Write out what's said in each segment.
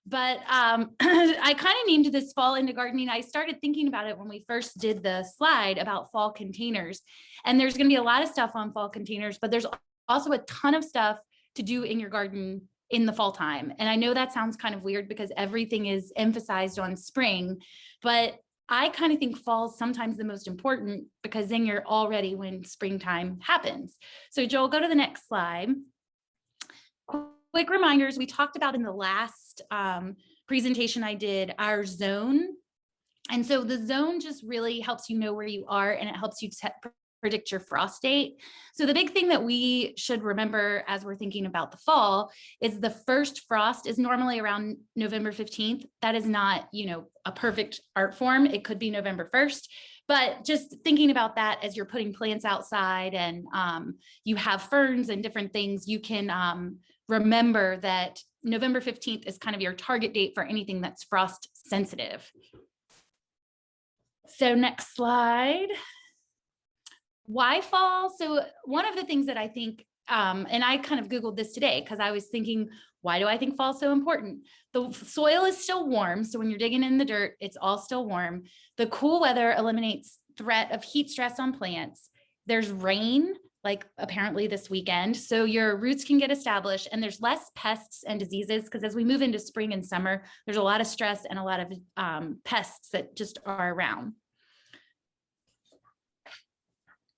But I kind of named this fall into gardening. I started thinking about it when we first did the slide about fall containers. And there's going to be a lot of stuff on fall containers, but there's also a ton of stuff to do in your garden in the fall time. And I know that sounds kind of weird because everything is emphasized on spring, but I kind of think fall is sometimes the most important because then you're all ready when springtime happens. So Joel, go to the next slide. Quick reminders, we talked about in the last presentation I did, our zone. And so the zone just really helps you know where you are, and it helps you predict your frost date. So the big thing that we should remember as we're thinking about the fall is the first frost is normally around November 15th. That is not, a perfect art form. It could be November 1st. But just thinking about that as you're putting plants outside and you have ferns and different things, you can remember that November 15th is kind of your target date for anything that's frost sensitive. So next slide. Why fall? So one of the things that I think, and I kind of Googled this today because I was thinking, why do I think fall is so important? The soil is still warm. So when you're digging in the dirt, it's all still warm. The cool weather eliminates threat of heat stress on plants. There's rain, like apparently this weekend, so your roots can get established, and there's less pests and diseases because as we move into spring and summer, there's a lot of stress and a lot of pests that just are around.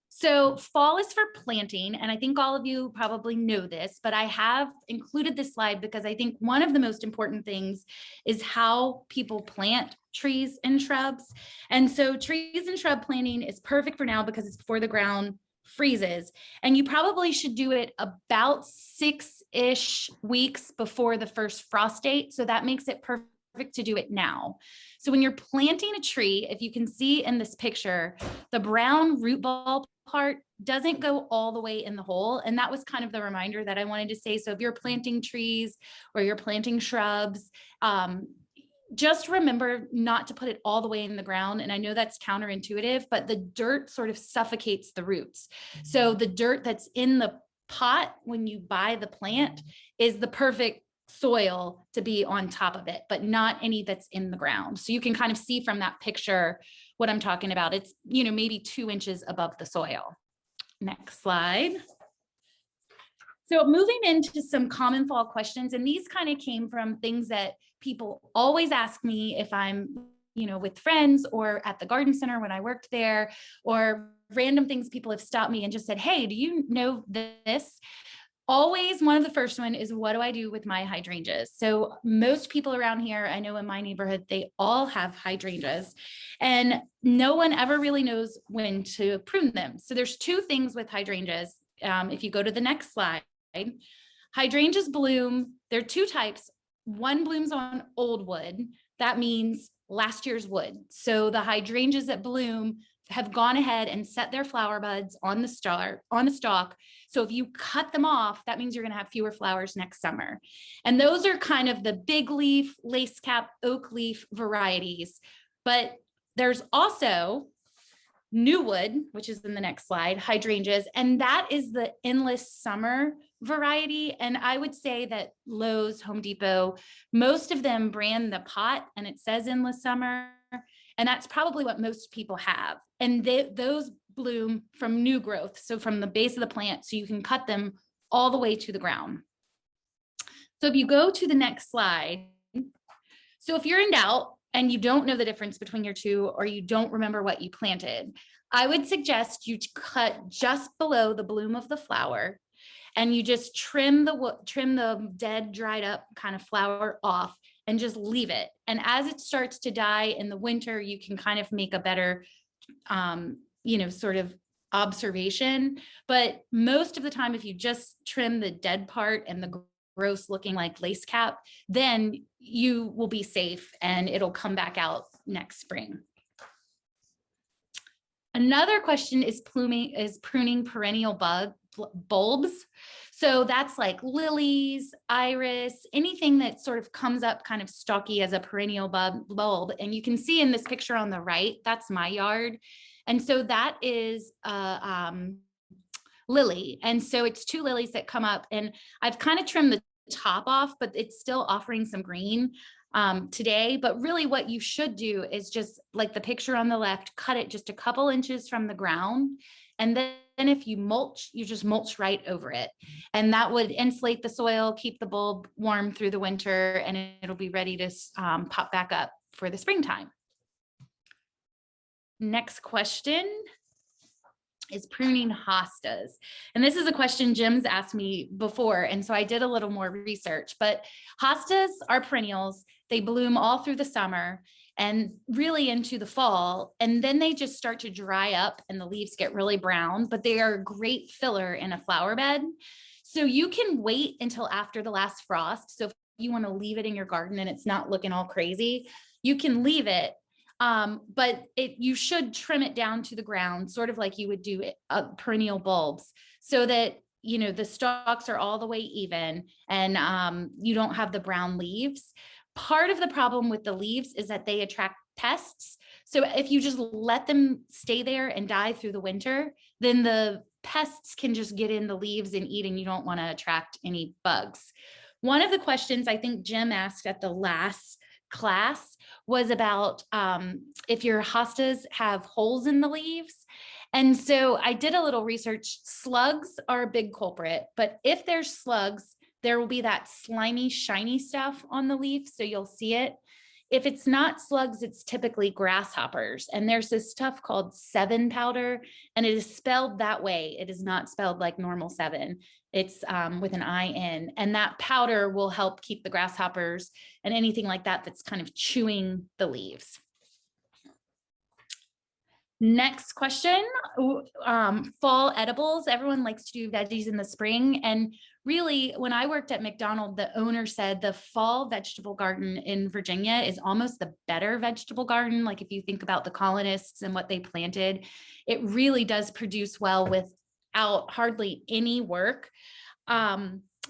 So fall is for planting, and I think all of you probably know this, but I have included this slide because I think one of the most important things is how people plant trees and shrubs. And so trees and shrub planting is perfect for now because it's before the ground freezes, and you probably should do it about 6-ish weeks before the first frost date. So that makes it perfect to do it now. So when you're planting a tree, if you can see in this picture, the brown root ball part doesn't go all the way in the hole. And that was kind of the reminder that I wanted to say. So if you're planting trees or you're planting shrubs, just remember not to put it all the way in the ground. And I know that's counterintuitive, but the dirt sort of suffocates the roots. So the dirt that's in the pot when you buy the plant is the perfect soil to be on top of it, but not any that's in the ground. So you can kind of see from that picture what I'm talking about. It's, maybe 2 inches above the soil. Next slide. So moving into some common fall questions, and these kind of came from things that people always ask me if I'm, with friends or at the garden center when I worked there, or random things people have stopped me and just said, hey, do you know this? Always one of the first one is, what do I do with my hydrangeas? So most people around here, I know in my neighborhood, they all have hydrangeas, and no one ever really knows when to prune them. So there's 2 things with hydrangeas. If you go to the next slide, hydrangeas bloom. There are 2 types. One blooms on old wood. That means last year's wood. So the hydrangeas that bloom have gone ahead and set their flower buds on the stalk. So if you cut them off, that means you're going to have fewer flowers next summer. And those are kind of the big leaf, lace cap, oak leaf varieties. But there's also new wood, which is in the next slide, hydrangeas, and that is the endless summer variety. And I would say that Lowe's, Home Depot, most of them brand the pot and it says endless summer. And that's probably what most people have. And those bloom from new growth. So from the base of the plant, so you can cut them all the way to the ground. So if you go to the next slide, so if you're in doubt and you don't know the difference between your 2, or you don't remember what you planted, I would suggest you to cut just below the bloom of the flower, and you just trim the dead, dried up kind of flower off and just leave it. And as it starts to die in the winter, you can kind of make a better, sort of observation. But most of the time, if you just trim the dead part and the gross looking like lace cap, then you will be safe and it'll come back out next spring. Another question is pruning perennial bulbs. So that's like lilies, iris, anything that sort of comes up kind of stalky as a perennial bulb. And you can see in this picture on the right, that's my yard. And so that is lily. And so it's 2 lilies that come up, and I've kind of trimmed the top off, but it's still offering some green. today, but really what you should do is just like the picture on the left, cut it just a couple inches from the ground. And then if you mulch, you just mulch right over it. And that would insulate the soil, keep the bulb warm through the winter, and it'll be ready to pop back up for the springtime. Next question is pruning hostas. And this is a question Jim's asked me before. And so I did a little more research, but hostas are perennials. They bloom all through the summer and really into the fall. And then they just start to dry up and the leaves get really brown, but they are a great filler in a flower bed. So you can wait until after the last frost. So if you want to leave it in your garden and it's not looking all crazy, you can leave it. But you should trim it down to the ground, sort of like you would do perennial bulbs, so that, you know, the stalks are all the way even and you don't have the brown leaves. Part of the problem with the leaves is that they attract pests. So if you just let them stay there and die through the winter, then the pests can just get in the leaves and eat, and you don't want to attract any bugs. One of the questions I think Jim asked at the last class was about if your hostas have holes in the leaves. And so I did a little research. Slugs are a big culprit, but if there's slugs, there will be that slimy, shiny stuff on the leaf, so you'll see it. If it's not slugs, it's typically grasshoppers. And there's this stuff called 7 powder, and it is spelled that way. It is not spelled like normal 7. It's with an I-N. And that powder will help keep the grasshoppers and anything like that that's kind of chewing the leaves. Next question, fall edibles. Everyone likes to do veggies in the spring. And really, when I worked at McDonald's, the owner said the fall vegetable garden in Virginia is almost the better vegetable garden. Like if you think about the colonists and what they planted, it really does produce well without hardly any work.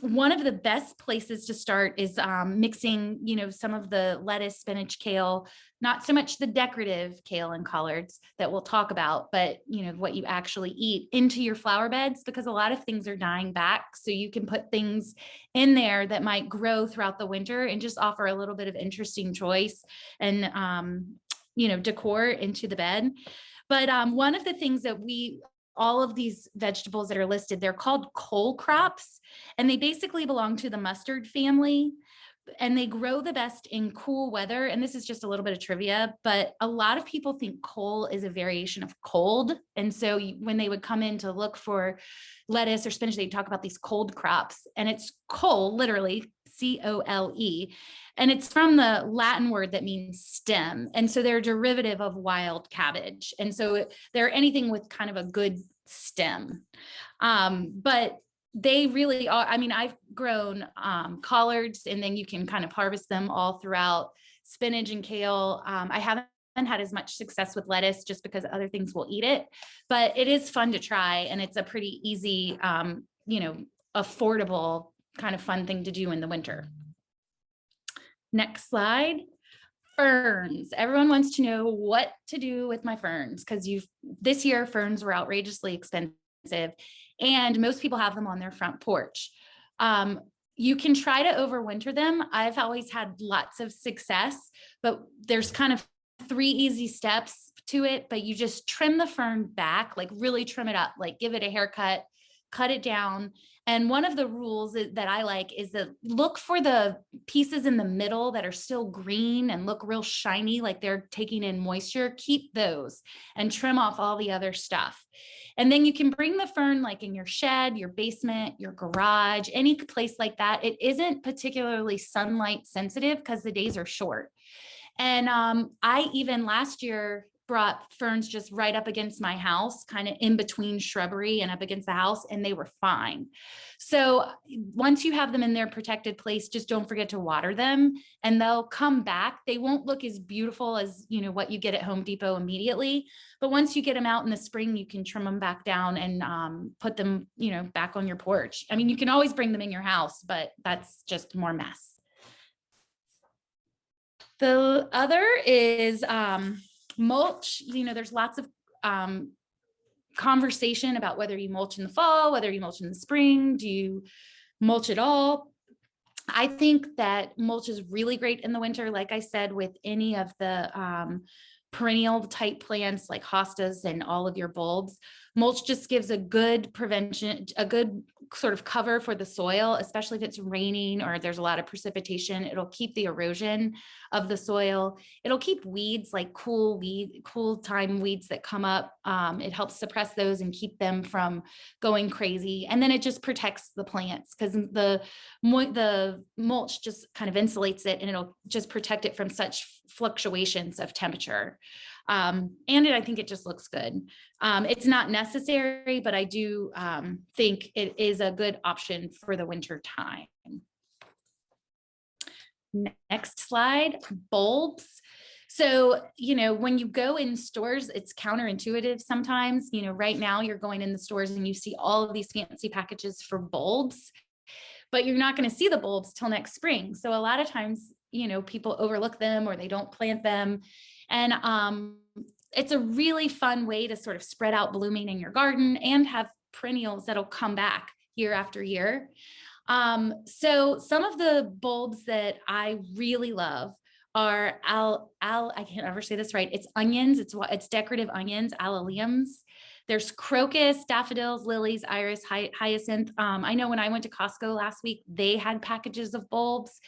One of the best places to start is mixing, you know, some of the lettuce, spinach, kale, not so much the decorative kale and collards that we'll talk about, but, you know, what you actually eat into your flower beds, because a lot of things are dying back. So you can put things in there that might grow throughout the winter and just offer a little bit of interesting choice and, you know, decor into the bed. But one of the things that all of these vegetables that are listed, they're called cole crops, and they basically belong to the mustard family, and they grow the best in cool weather. And this is just a little bit of trivia, but a lot of people think cole is a variation of cold. And so when they would come in to look for lettuce or spinach, they'd talk about these cold crops, and it's cole, literally C-O-L-E. And it's from the Latin word that means stem. And so they're a derivative of wild cabbage. And so they're anything with kind of a good stem. But they really are. I mean, I've grown collards, and then you can kind of harvest them all throughout. Spinach and kale. I haven't had as much success with lettuce just because other things will eat it, but it is fun to try, and it's a pretty easy, you know, affordable kind of fun thing to do in the winter. Next slide. Ferns. Everyone wants to know what to do with my ferns, because this year ferns were outrageously expensive, and most people have them on their front porch. You can try to overwinter them. I've always had lots of success, but there's kind of 3 easy steps to it. But you just trim the fern back, like really trim it up, like give it a haircut, cut it down. And one of the rules that I like is that look for the pieces in the middle that are still green and look real shiny, like they're taking in moisture. Keep those and trim off all the other stuff. And then you can bring the fern like in your shed, your basement, your garage, any place like that. It isn't particularly sunlight sensitive because the days are short. And I even last year brought ferns just right up against my house, kind of in between shrubbery and up against the house, and they were fine. So once you have them in their protected place, just don't forget to water them, and they'll come back. They won't look as beautiful as, you know, what you get at Home Depot immediately, but once you get them out in the spring, you can trim them back down and put them, you know, back on your porch. I mean, you can always bring them in your house, but that's just more mess. The other is mulch. You know, there's lots of conversation about whether you mulch in the fall, whether you mulch in the spring, do you mulch at all? I think that mulch is really great in the winter. Like I said, with any of the perennial type plants like hostas and all of your bulbs, mulch just gives a good prevention, a good sort of cover for the soil, especially if it's raining or there's a lot of precipitation. It'll keep the erosion of the soil. It'll keep weeds, like cool time weeds that come up. It helps suppress those and keep them from going crazy. And then it just protects the plants because the mulch just kind of insulates it, and it'll just protect it from such fluctuations of temperature. I think it just looks good. It's not necessary, but I do think it is a good option for the winter time. Next slide, bulbs. So, when you go in stores, it's counterintuitive sometimes. Right now you're going in the stores and you see all of these fancy packages for bulbs, but you're not going to see the bulbs till next spring. So a lot of times, people overlook them or they don't plant them. And it's a really fun way to sort of spread out blooming in your garden and have perennials that'll come back year after year. So some of the bulbs that I really love are I can't ever say this right. It's onions. It's decorative onions, alliums. There's crocus, daffodils, lilies, iris, hyacinth. I know when I went to Costco last week, they had packages of bulbs,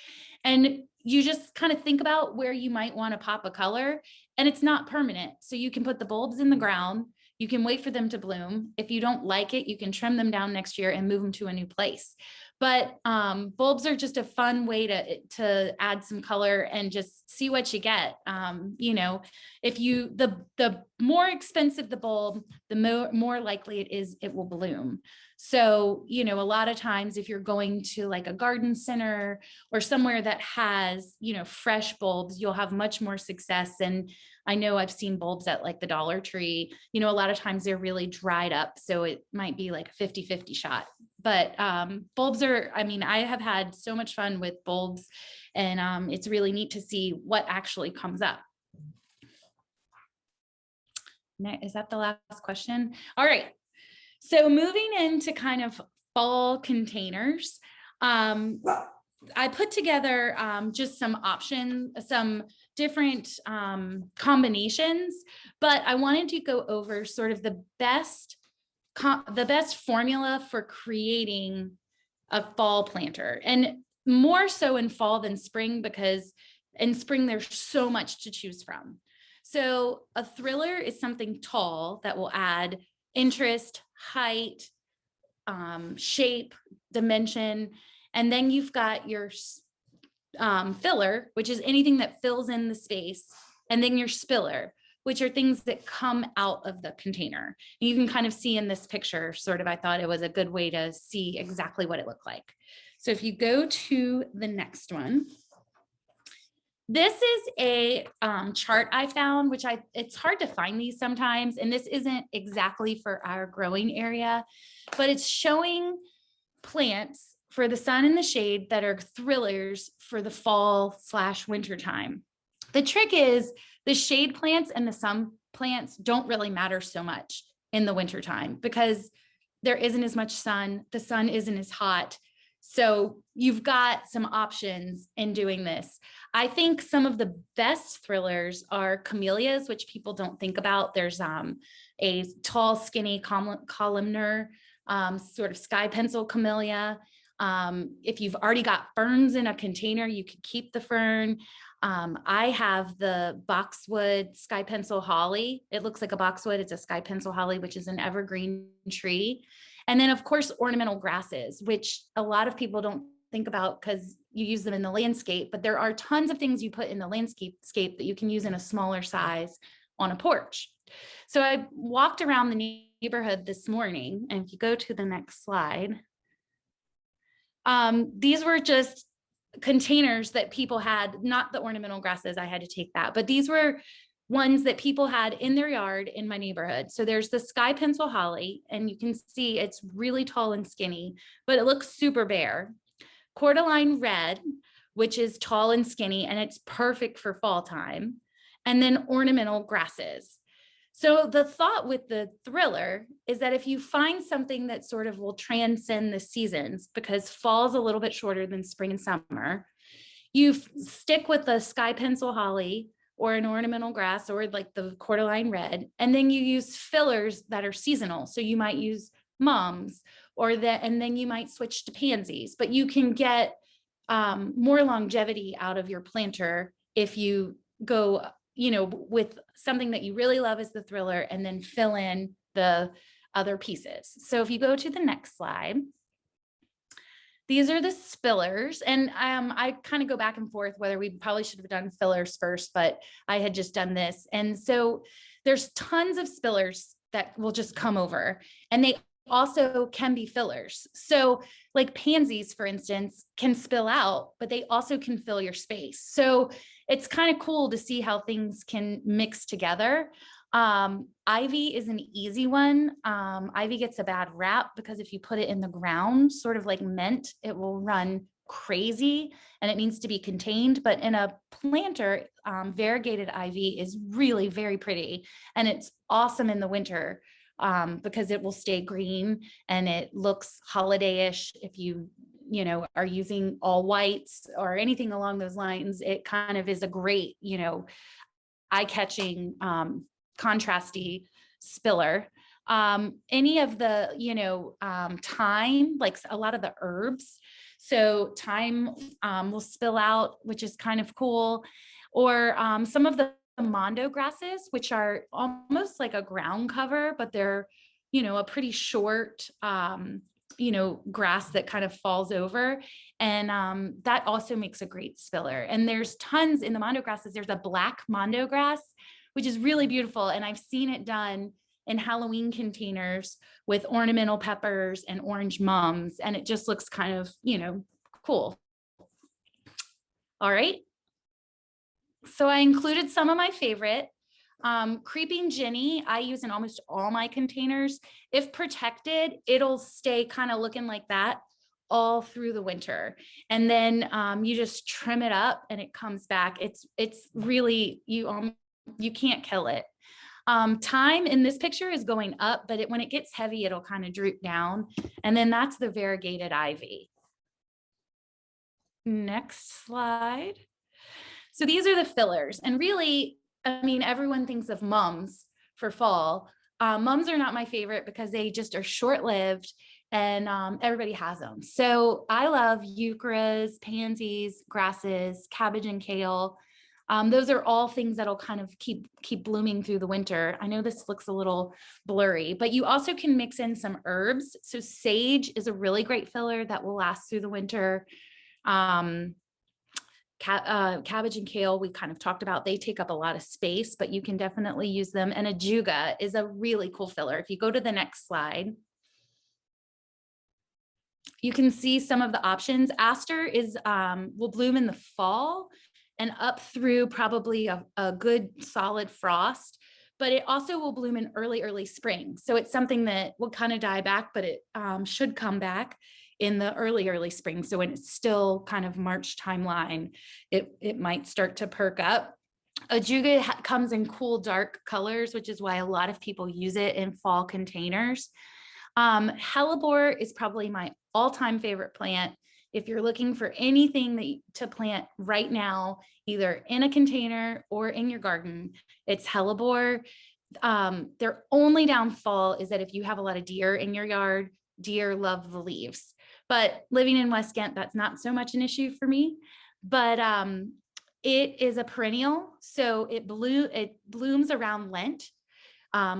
and you just kind of think about where you might want to pop a color, and it's not permanent. So you can put the bulbs in the ground. You can wait for them to bloom. If you don't like it, you can trim them down next year and move them to a new place. But bulbs are just a fun way to add some color and just see what you get. If the more expensive the bulb, the more likely it will bloom. So, a lot of times if you're going to like a garden center or somewhere that has, fresh bulbs, you'll have much more success. And I know I've seen bulbs at like the Dollar Tree, a lot of times they're really dried up. So it might be like a 50-50 shot. But bulbs I have had so much fun with bulbs, and it's really neat to see what actually comes up. Is that the last question? All right. So moving into kind of fall containers, I put together just some options, some different combinations, but I wanted to go over sort of the best formula for creating a fall planter, and more so in fall than spring, because in spring there's so much to choose from. So a thriller is something tall that will add interest, height, shape, dimension. And then you've got your filler, which is anything that fills in the space. And then your spiller, which are things that come out of the container. And you can kind of see in this picture, sort of, I thought it was a good way to see exactly what it looked like. So if you go to the next one, this is a chart I found, which it's hard to find these sometimes. And this isn't exactly for our growing area, but it's showing plants for the sun and the shade that are thrillers for the fall/winter time. The trick is the shade plants and the sun plants don't really matter so much in the winter time because there isn't as much sun. The sun isn't as hot. So you've got some options in doing this. I think some of the best thrillers are camellias, which people don't think about. There's a tall, skinny columnar, sort of sky pencil camellia. If you've already got ferns in a container, you could keep the fern. I have the boxwood sky pencil holly. It looks like a boxwood. It's a sky pencil holly, which is an evergreen tree. And then of course, ornamental grasses, which a lot of people don't think about because you use them in the landscape, but there are tons of things you put in the landscape that you can use in a smaller size on a porch. So I walked around the neighborhood this morning, and if you go to the next slide, these were just containers that people had, not the ornamental grasses, I had to take that, but these were ones that people had in their yard in my neighborhood. So there's the sky pencil holly, and you can see it's really tall and skinny, but it looks super bare. Cordyline red, which is tall and skinny, and it's perfect for fall time. And then ornamental grasses. So the thought with the thriller is that if you find something that sort of will transcend the seasons, because fall's a little bit shorter than spring and summer, you stick with the sky pencil holly or an ornamental grass or like the cordyline red, and then you use fillers that are seasonal. So you might use mums or that, and then you might switch to pansies, but you can get more longevity out of your planter if you go, with something that you really love as the thriller and then fill in the other pieces. So if you go to the next slide, these are the spillers. And I kind of go back and forth whether we probably should have done fillers first, but I had just done this. And so there's tons of spillers that will just come over, and they also can be fillers. So like pansies, for instance, can spill out, but they also can fill your space. So it's kind of cool to see how things can mix together. Ivy is an easy one. Ivy gets a bad rap because if you put it in the ground, sort of like mint, it will run crazy and it needs to be contained. But in a planter, variegated ivy is really very pretty, and it's awesome in the winter because it will stay green and it looks holiday-ish. If you are using all whites or anything along those lines, it kind of is a great, eye-catching, contrasty spiller. Any of the, thyme, like a lot of the herbs. So thyme will spill out, which is kind of cool. Or some of the mondo grasses, which are almost like a ground cover, but they're, a pretty short, grass that kind of falls over. And that also makes a great spiller. And there's tons in the mondo grasses. There's a black mondo grass, which is really beautiful. And I've seen it done in Halloween containers with ornamental peppers and orange mums. And it just looks kind of, cool. All right. So I included some of my favorite. Creeping Jenny, I use in almost all my containers. If protected, it'll stay kind of looking like that all through the winter. And then you just trim it up and it comes back. It's really, you can't kill it. Thyme in this picture is going up, but when it gets heavy, it'll kind of droop down. And then that's the variegated ivy. Next slide. So these are the fillers. And really, everyone thinks of mums for fall. Mums are not my favorite because they just are short-lived and everybody has them. So I love euchras, pansies, grasses, cabbage and kale. Those are all things that'll kind of keep blooming through the winter. I know this looks a little blurry, but you also can mix in some herbs. So sage is a really great filler that will last through the winter. Cabbage and kale, we kind of talked about, they take up a lot of space, but you can definitely use them. And ajuga is a really cool filler. If you go to the next slide, you can see some of the options. Aster is will bloom in the fall and up through probably a good solid frost, but it also will bloom in early spring. So it's something that will kind of die back, but it should come back in the early spring. So when it's still kind of March timeline, it might start to perk up. Ajuga comes in cool dark colors, which is why a lot of people use it in fall containers. Hellebore is probably my all-time favorite plant. If you're looking for anything to plant right now, either in a container or in your garden, it's hellebore. Their only downfall is that if you have a lot of deer in your yard, deer love the leaves. But living in West Ghent, that's not so much an issue for me. But it is a perennial, so it blooms around Lent,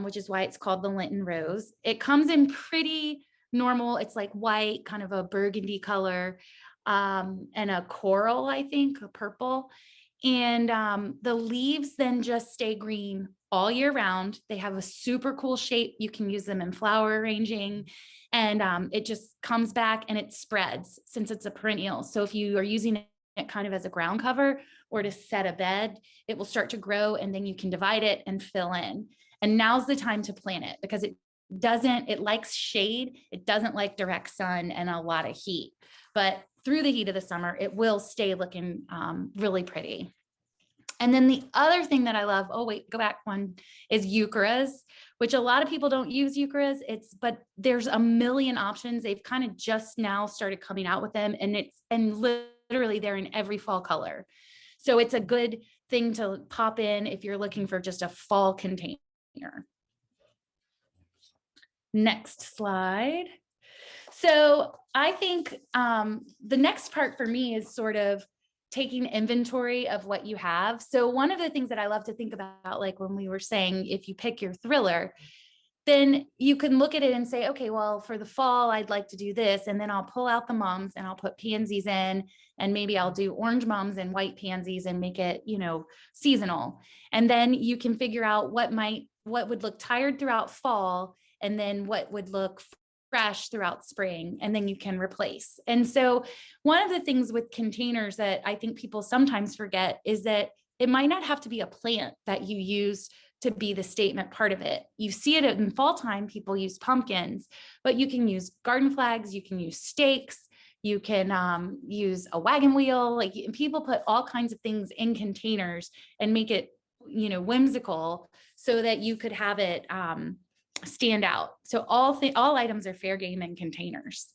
which is why it's called the Lenten rose. It comes in pretty normal. It's like white, kind of a burgundy color, and a coral, I think, a purple. And the leaves then just stay green all year round. They have a super cool shape. You can use them in flower arranging, and it just comes back and it spreads since it's a perennial. So if you are using it kind of as a ground cover or to set a bed, it will start to grow, and then you can divide it and fill in. And now's the time to plant it because it likes shade. It doesn't like direct sun and a lot of heat, but through the heat of the summer, it will stay looking really pretty. And then the other thing that I love, oh wait, go back one, is eucharis, which a lot of people don't use eucharis. But there's a million options. They've kind of just now started coming out with them, and literally they're in every fall color. So it's a good thing to pop in if you're looking for just a fall container. Next slide. So I think the next part for me is sort of taking inventory of what you have. So one of the things that I love to think about, like when we were saying, if you pick your thriller, then you can look at it and say, okay, well, for the fall, I'd like to do this. And then I'll pull out the mums and I'll put pansies in, and maybe I'll do orange mums and white pansies and make it, seasonal. And then you can figure out what would look tired throughout fall, and then what would look fresh throughout spring, and then you can replace. And so one of the things with containers that I think people sometimes forget is that it might not have to be a plant that you use to be the statement part of it. You see it in fall time, people use pumpkins, but you can use garden flags, you can use stakes, you can use a wagon wheel. Like, people put all kinds of things in containers and make it, whimsical, so that you could have it stand out. So all items are fair game in containers.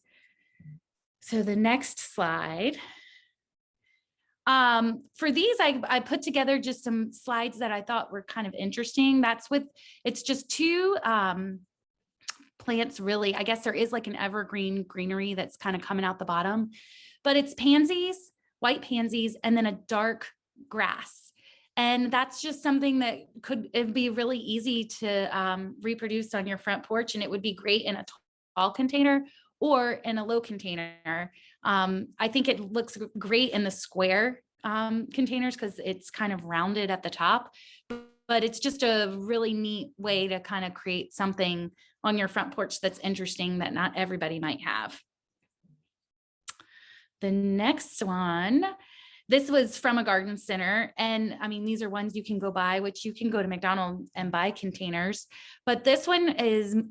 So the next slide. For these, I put together just some slides that I thought were kind of interesting. It's just two plants, really. I guess there is like an evergreen greenery that's kind of coming out the bottom, but it's pansies, white pansies, and then a dark grass. And that's just something that it'd be really easy to reproduce on your front porch. And it would be great in a tall container or in a low container. I think it looks great in the square containers because it's kind of rounded at the top, but it's just a really neat way to kind of create something on your front porch that's interesting that not everybody might have. The next one, this was from a garden center. And I mean, these are ones you can go buy, which you can go to McDonald's and buy containers. But this one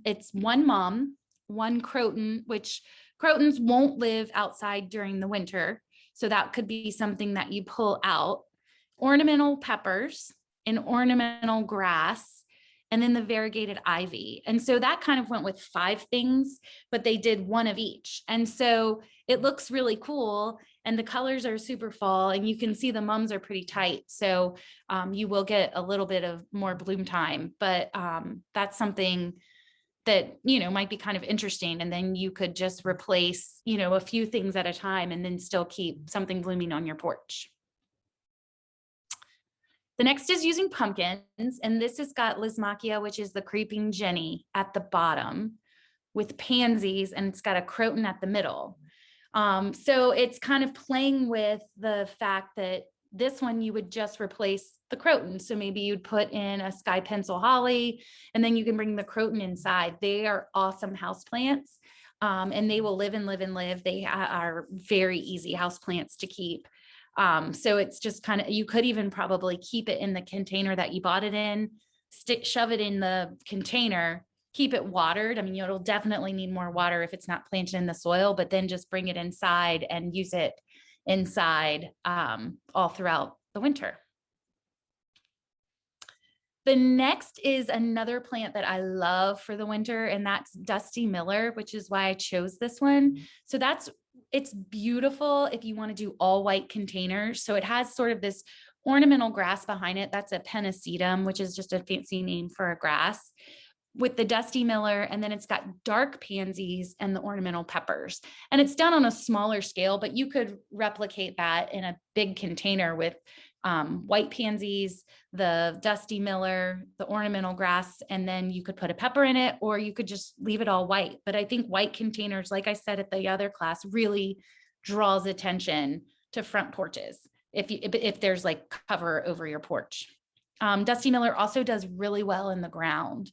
it's one mum, one croton, which crotons won't live outside during the winter. So that could be something that you pull out. Ornamental peppers, an ornamental grass, and then the variegated ivy. And so that kind of went with 5 things, but they did one of each. And so it looks really cool. And the colors are super fall, and you can see the mums are pretty tight. So you will get a little bit of more bloom time, but that's something that, might be kind of interesting. And then you could just replace, a few things at a time and then still keep something blooming on your porch. The next is using pumpkins. And this has got Lismachia, which is the creeping Jenny, at the bottom, with pansies, and it's got a croton at the middle. So it's kind of playing with the fact that this one you would just replace the croton. So maybe you'd put in a sky pencil holly, and then you can bring the croton inside. They are awesome houseplants, and they will live and live and live. They are very easy houseplants to keep. So it's just kind of, you could even probably keep it in the container that you bought it in, shove it in the container, keep it watered. I mean, it'll definitely need more water if it's not planted in the soil, but then just bring it inside and use it inside all throughout the winter. The next is another plant that I love for the winter, and that's Dusty Miller, which is why I chose this one. So it's beautiful if you want to do all white containers. So it has sort of this ornamental grass behind it. That's a pennisetum, which is just a fancy name for a grass, with the Dusty Miller, and then it's got dark pansies and the ornamental peppers. And it's done on a smaller scale, but you could replicate that in a big container with white pansies, the Dusty Miller, the ornamental grass, and then you could put a pepper in it, or you could just leave it all white. But I think white containers, like I said at the other class, really draws attention to front porches if there's like cover over your porch. Dusty Miller also does really well in the ground.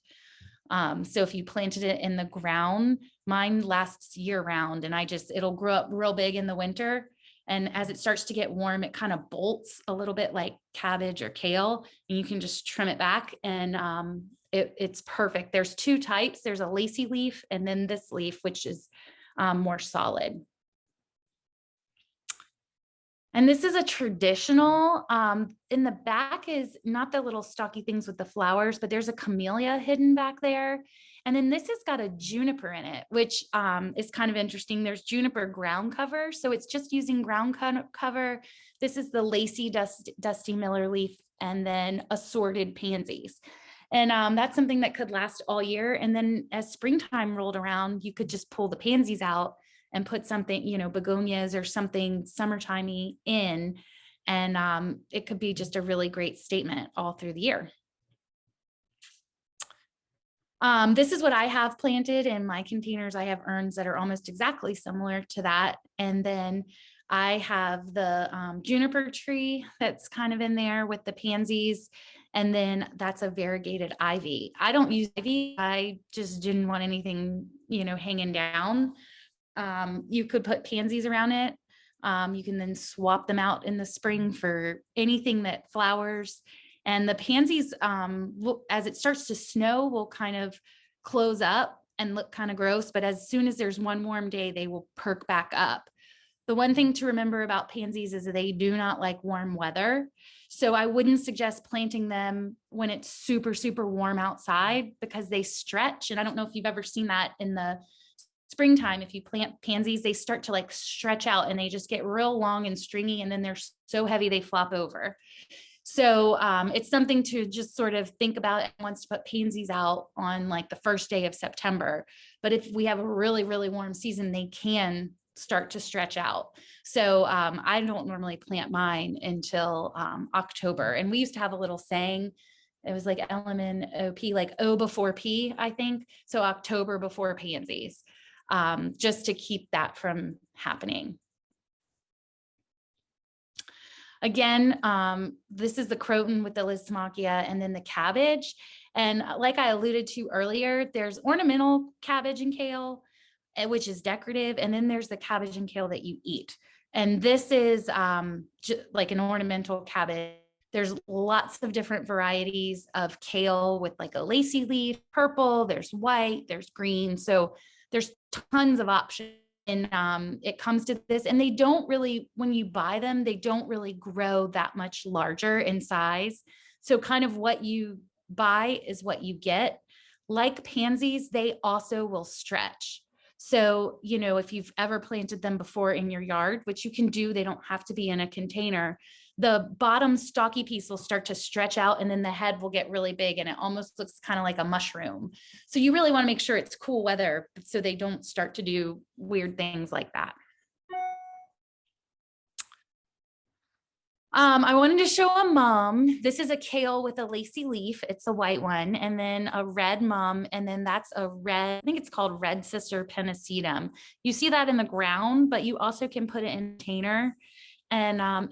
So if you planted it in the ground, mine lasts year round, and it'll grow up real big in the winter. And as it starts to get warm, it kind of bolts a little bit like cabbage or kale, and you can just trim it back, and it's perfect. There's 2 types. There's a lacy leaf, and then this leaf, which is more solid. And this is a traditional, in the back is not the little stocky things with the flowers, but there's a camellia hidden back there. And then this has got a juniper in it, which is kind of interesting. There's juniper ground cover. So it's just using ground cover. This is the lacy dusty miller leaf and then assorted pansies. And that's something that could last all year. And then as springtime rolled around, you could just pull the pansies out and put something, begonias or something summertimey in. And it could be just a really great statement all through the year. This is what I have planted in my containers. I have urns that are almost exactly similar to that. And then I have the juniper tree that's kind of in there with the pansies. And then that's a variegated ivy. I don't use ivy. I just didn't want anything, hanging down. You could put pansies around it. You can then swap them out in the spring for anything that flowers. And the pansies, as it starts to snow, will kind of close up and look kind of gross. But as soon as there's one warm day, they will perk back up. The one thing to remember about pansies is that they do not like warm weather. So I wouldn't suggest planting them when it's super, super warm outside because they stretch. And I don't know if you've ever seen that in the springtime. If you plant pansies, they start to like stretch out and they just get real long and stringy. And then they're so heavy, they flop over. So it's something to just sort of think about. And wants to put pansies out on like the first day of September. But if we have a really, really warm season, they can start to stretch out. So I don't normally plant mine until October. And we used to have a little saying, it was like LMNOP, like O before P, I think. So October before pansies, just to keep that from happening. Again, this is the croton with the Lismachia and then the cabbage. And like I alluded to earlier, there's ornamental cabbage and kale, which is decorative. And then there's the cabbage and kale that you eat. And this is like an ornamental cabbage. There's lots of different varieties of kale with like a lacy leaf, purple, there's white, there's green. So there's tons of options. And it comes to this, and they don't really, when you buy them, they don't really grow that much larger in size. So kind of what you buy is what you get. Like pansies, they also will stretch. So, if you've ever planted them before in your yard, which you can do, they don't have to be in a container. The bottom stalky piece will start to stretch out and then the head will get really big and it almost looks kind of like a mushroom. So you really want to make sure it's cool weather so they don't start to do weird things like that. I wanted to show a mum. This is a kale with a lacy leaf. It's a white one, and then a red mum, and then that's a red, I think it's called red sister pennisetum. You see that in the ground, but you also can put it in a container, and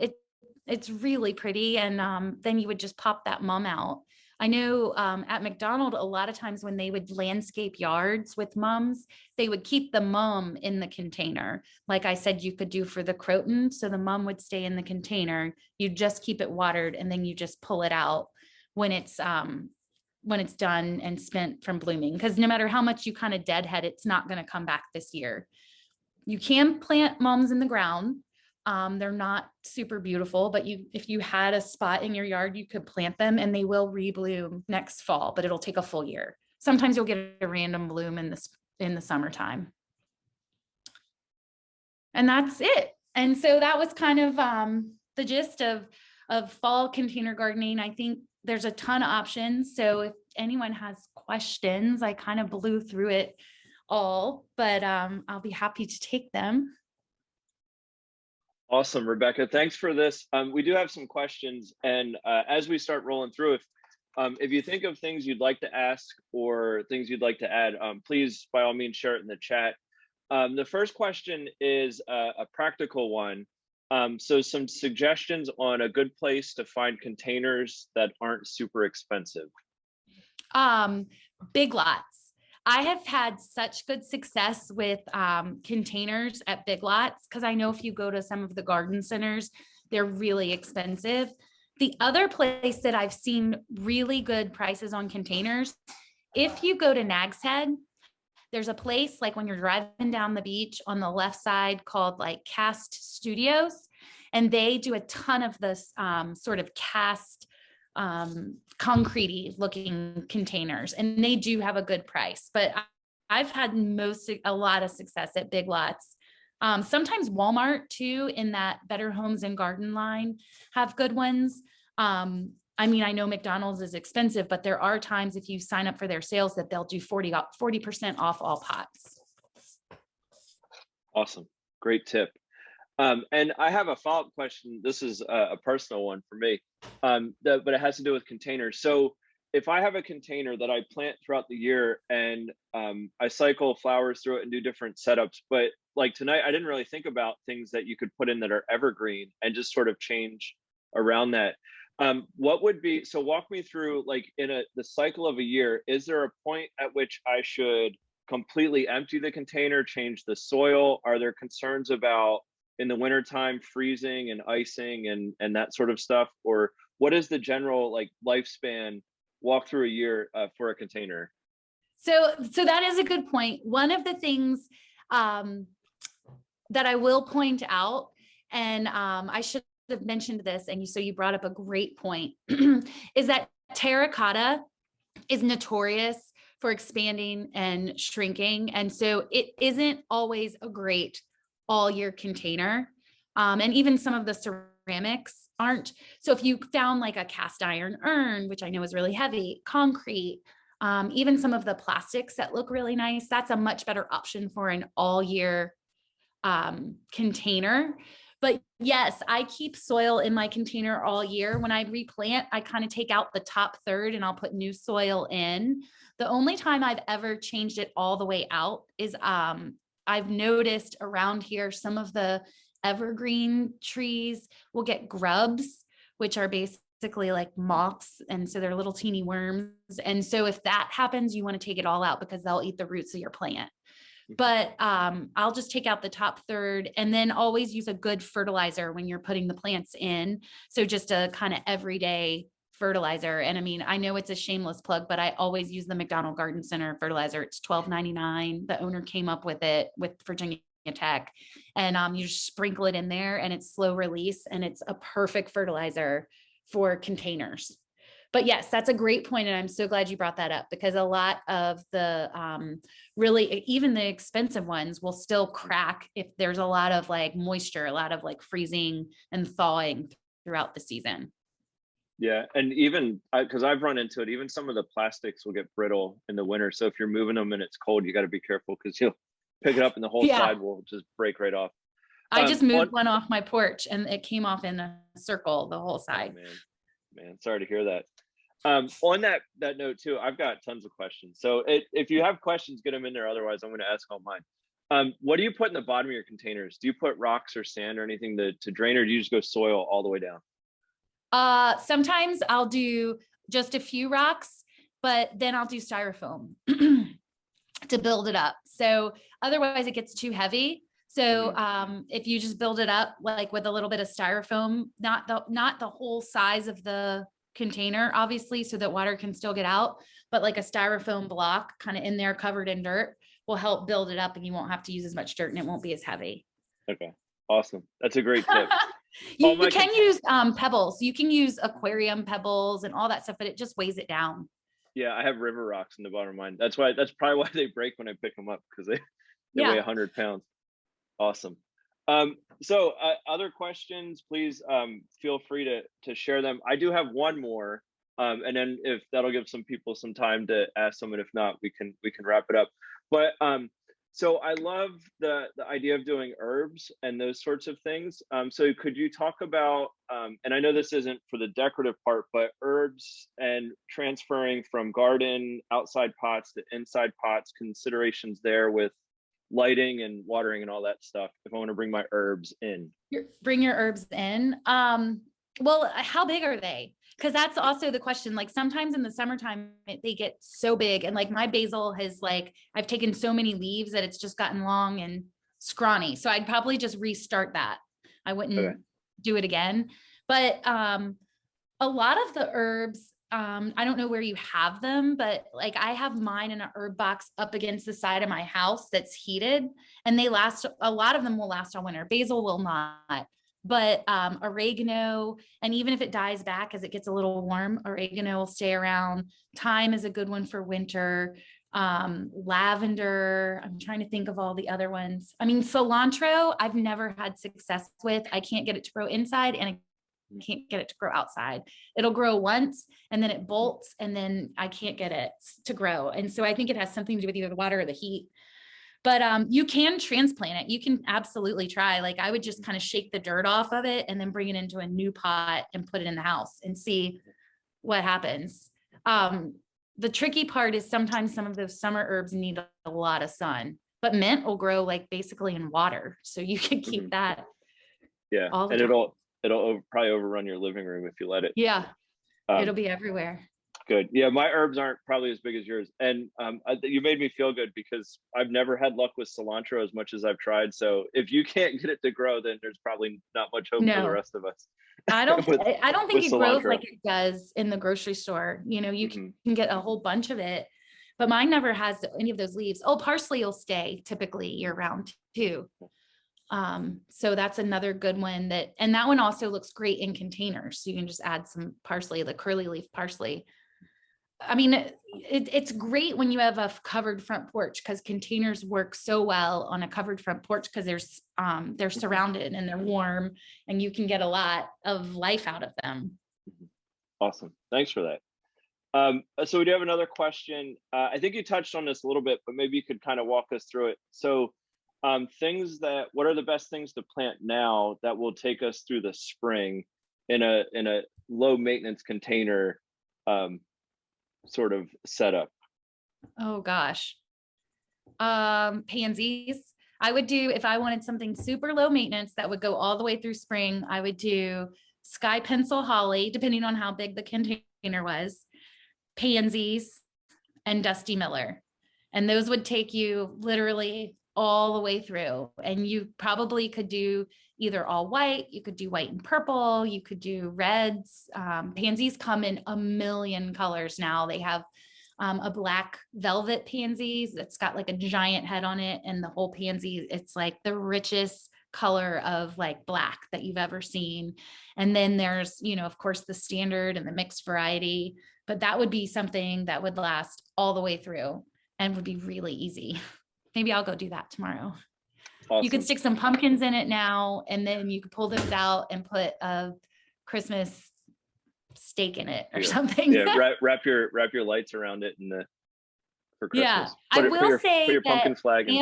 it's really pretty. And then you would just pop that mum out. I know at McDonald's, a lot of times when they would landscape yards with mums, they would keep the mum in the container. Like I said, you could do for the croton. So the mum would stay in the container. You just keep it watered and then you just pull it out when it's done and spent from blooming. Because no matter how much you kind of deadhead, it's not going to come back this year. You can plant mums in the ground. They're not super beautiful, but if you had a spot in your yard, you could plant them and they will rebloom next fall, but it'll take a full year. Sometimes you'll get a random bloom in the summertime. And that's it. And so that was kind of the gist of fall container gardening. I think there's a ton of options. So if anyone has questions, I kind of blew through it all, but I'll be happy to take them. Awesome, Rebecca. Thanks for this. We do have some questions, and as we start rolling through, if you think of things you'd like to ask or things you'd like to add, please, by all means, share it in the chat. The first question is a practical one. So some suggestions on a good place to find containers that aren't super expensive. Big Lots. I have had such good success with containers at Big Lots because I know if you go to some of the garden centers, they're really expensive. The other place that I've seen really good prices on containers, if you go to Nag's Head, there's a place like when you're driving down the beach on the left side called like Cast Studios. and they do a ton of this sort of cast concrete looking containers, and they do have a good price, but I've had a lot of success at Big Lots. Sometimes Walmart too, in that Better Homes and Garden line, have good ones. I mean, I know McDonald's is expensive, but there are times if you sign up for their sales that they'll do 40% off all pots. Awesome. Great tip. And I have a follow-up question. This is a personal one for me, but it has to do with containers. So if I have a container that I plant throughout the year and I cycle flowers through it and do different setups, but like tonight, I didn't really think about things that you could put in that are evergreen and just sort of change around that. What would be, so walk me through, like the cycle of a year, is there a point at which I should completely empty the container, change the soil? Are there concerns about in the wintertime freezing and icing and that sort of stuff? Or what is the general like lifespan walk through a year for a container? So that is a good point. One of the things that I will point out, and I should have mentioned this, and so you brought up a great point, is that terracotta is notorious for expanding and shrinking. And so it isn't always a great all year container. And even some of the ceramics aren't. So if you found like a cast iron urn, which I know is really heavy, concrete, even some of the plastics that look really nice, that's a much better option for an all year container. But yes, I keep soil in my container all year. When I replant, I kind of take out the top third and I'll put new soil in. The only time I've ever changed it all the way out is I've noticed around here, some of the evergreen trees will get grubs, which are basically like moths. And so they're little teeny worms. And so if that happens, you want to take it all out because they'll eat the roots of your plant. But I'll just take out the top third and then always use a good fertilizer when you're putting the plants in. So just a kind of everyday fertilizer. And I mean, I know it's a shameless plug, but I always use the McDonald Garden Center fertilizer. It's $12.99. The owner came up with it with Virginia Tech, and you just sprinkle it in there and it's slow release and it's a perfect fertilizer for containers. But yes, that's a great point. And I'm so glad you brought that up, because a lot of the really, even the expensive ones will still crack if there's a lot of like moisture, a lot of like freezing and thawing throughout the season. Yeah, and even because I've run into it, even some of the plastics will get brittle in the winter. So if you're moving them and it's cold, you got to be careful because you'll pick it up and the whole side will just break right off. I just moved one off my porch and it came off in a circle, the whole side. Oh, man, sorry to hear that. On that note too, I've got tons of questions. So if you have questions, get them in there. Otherwise, I'm going to ask all mine. What do you put in the bottom of your containers? Do you put rocks or sand or anything to drain, or do you just go soil all the way down? Sometimes I'll do just a few rocks, but then I'll do styrofoam to build it up. So otherwise it gets too heavy. So if you just build it up like with a little bit of styrofoam, not the whole size of the container, obviously, so that water can still get out, but like a styrofoam block kind of in there covered in dirt will help build it up, and you won't have to use as much dirt and it won't be as heavy. Okay, awesome. That's a great tip. You can use pebbles. You can use aquarium pebbles and all that stuff, but it just weighs it down. Yeah, I have river rocks in the bottom of mine. That's probably why they break when I pick them up, because they weigh 100 pounds. Awesome. So other questions, please feel free to share them. I do have one more, and then if that'll give some people some time to ask them, and if not, we can wrap it up. But so I love the idea of doing herbs and those sorts of things. So could you talk about, and I know this isn't for the decorative part, but herbs and transferring from garden outside pots to inside pots, considerations there with lighting and watering and all that stuff if I want to bring my herbs in? Bring your herbs in. Well, how big are they? Because that's also the question. Like sometimes in the summertime, they get so big, and like my basil has like, I've taken so many leaves that it's just gotten long and scrawny. So I'd probably just restart that. I wouldn't do it again. But a lot of the herbs, I don't know where you have them, but like I have mine in an herb box up against the side of my house that's heated, and a lot of them will last all winter. Basil will not. but oregano, and even if it dies back as it gets a little warm, oregano will stay around. Thyme is a good one for winter. Lavender, I'm trying to think of all the other ones. I mean, cilantro, I've never had success with. I can't get it to grow inside, and I can't get it to grow outside. It'll grow once and then it bolts, and then I can't get it to grow. And so I think it has something to do with either the water or the heat. But you can transplant it. You can absolutely try. Like, I would just kind of shake the dirt off of it and then bring it into a new pot and put it in the house and see what happens. The tricky part is sometimes some of those summer herbs need a lot of sun, but mint will grow like basically in water. So you can keep that. Yeah. All the And time. it'll probably overrun your living room if you let it. Yeah. Um, It'll be everywhere. Good. Yeah, my herbs aren't probably as big as yours. And you made me feel good because I've never had luck with cilantro as much as I've tried. So if you can't get it to grow, then there's probably not much hope for the No, rest of us. I don't with, think with it grows cilantro. like it does in the grocery store. You know, you Mhm. can get a whole bunch of it, but mine never has any of those leaves. Oh, parsley will stay typically year round too. So that's another good one and that one also looks great in containers. So you can just add some parsley, the curly leaf parsley. I mean, it's great when you have a covered front porch, because containers work so well on a covered front porch, because they're surrounded and they're warm, and you can get a lot of life out of them. Awesome. Thanks for that. So we do have another question. I think you touched on this a little bit, but maybe you could kind of walk us through it. So what are the best things to plant now that will take us through the spring in a low maintenance container sort of setup? Oh gosh. Pansies. I would do, if I wanted something super low maintenance that would go all the way through spring, I would do sky pencil holly, depending on how big the container was, pansies, and dusty miller. And those would take you literally all the way through. And you probably could do either all white, you could do white and purple, you could do reds. Pansies come in a million colors now. They have a black velvet pansies that's got like a giant head on it, and the whole pansy, it's like the richest color of like black that you've ever seen. And then there's, you know, of course, the standard and the mixed variety, but that would be something that would last all the way through and would be really easy. Maybe I'll go do that tomorrow. Awesome. You could stick some pumpkins in it now, and then you could pull those out and put a Christmas steak in it or something. Yeah, wrap your lights around it for Christmas. Yeah, I will say put your pumpkin that flag in.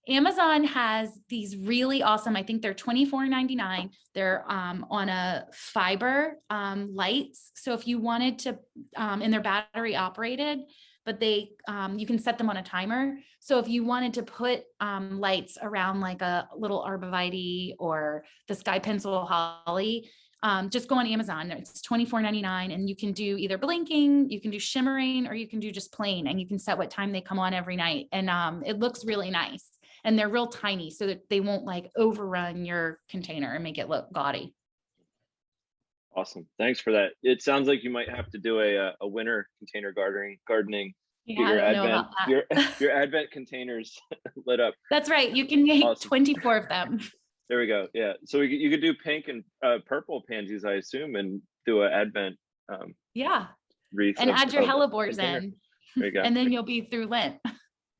Amazon has these really awesome, I think they're $24.99. They're on a fiber lights. So if you wanted to, and they're battery operated, but you can set them on a timer. So if you wanted to put lights around like a little arborvitae or the sky pencil holly, just go on Amazon. It's $24.99, and you can do either blinking, you can do shimmering, or you can do just plain, and you can set what time they come on every night. And it looks really nice, and they're real tiny so that they won't like overrun your container and make it look gaudy. Awesome. Thanks for that. It sounds like you might have to do a winter container gardening. Yeah, your Advent containers lit up. That's right. You can make Awesome. 24 of them. There we go. Yeah. So you could do pink and purple pansies, I assume, and do an Advent wreath. And add your hellebores in. There you go. And then you'll be through Lent.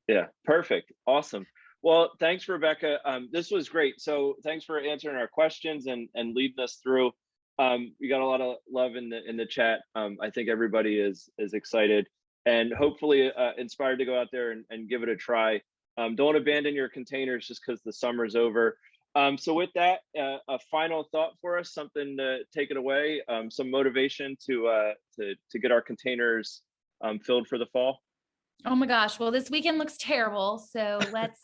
Yeah. Perfect. Awesome. Well, thanks, Rebecca. This was great. So thanks for answering our questions and leading us through. We got a lot of love in the chat. I think everybody is excited and hopefully inspired to go out there and give it a try. Don't abandon your containers just because the summer's over. So with that, a final thought for us, something to take it away, some motivation to get our containers filled for the fall. Oh my gosh. Well, this weekend looks terrible. So let's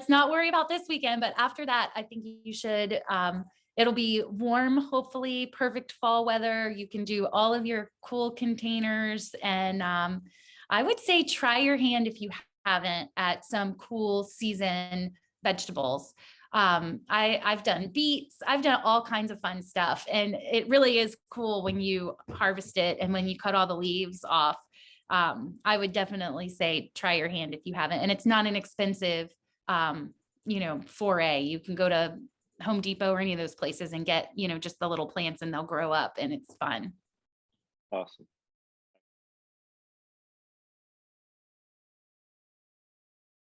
not worry about this weekend. But after that, I think you should, it'll be warm, hopefully perfect fall weather. You can do all of your cool containers. And I would say try your hand, if you haven't, at some cool season vegetables. I've done beets, I've done all kinds of fun stuff. And it really is cool when you harvest it and when you cut all the leaves off. I would definitely say try your hand if you haven't. And it's not an expensive foray. You can go to Home Depot or any of those places and get, just the little plants, and they'll grow up, and it's fun. Awesome.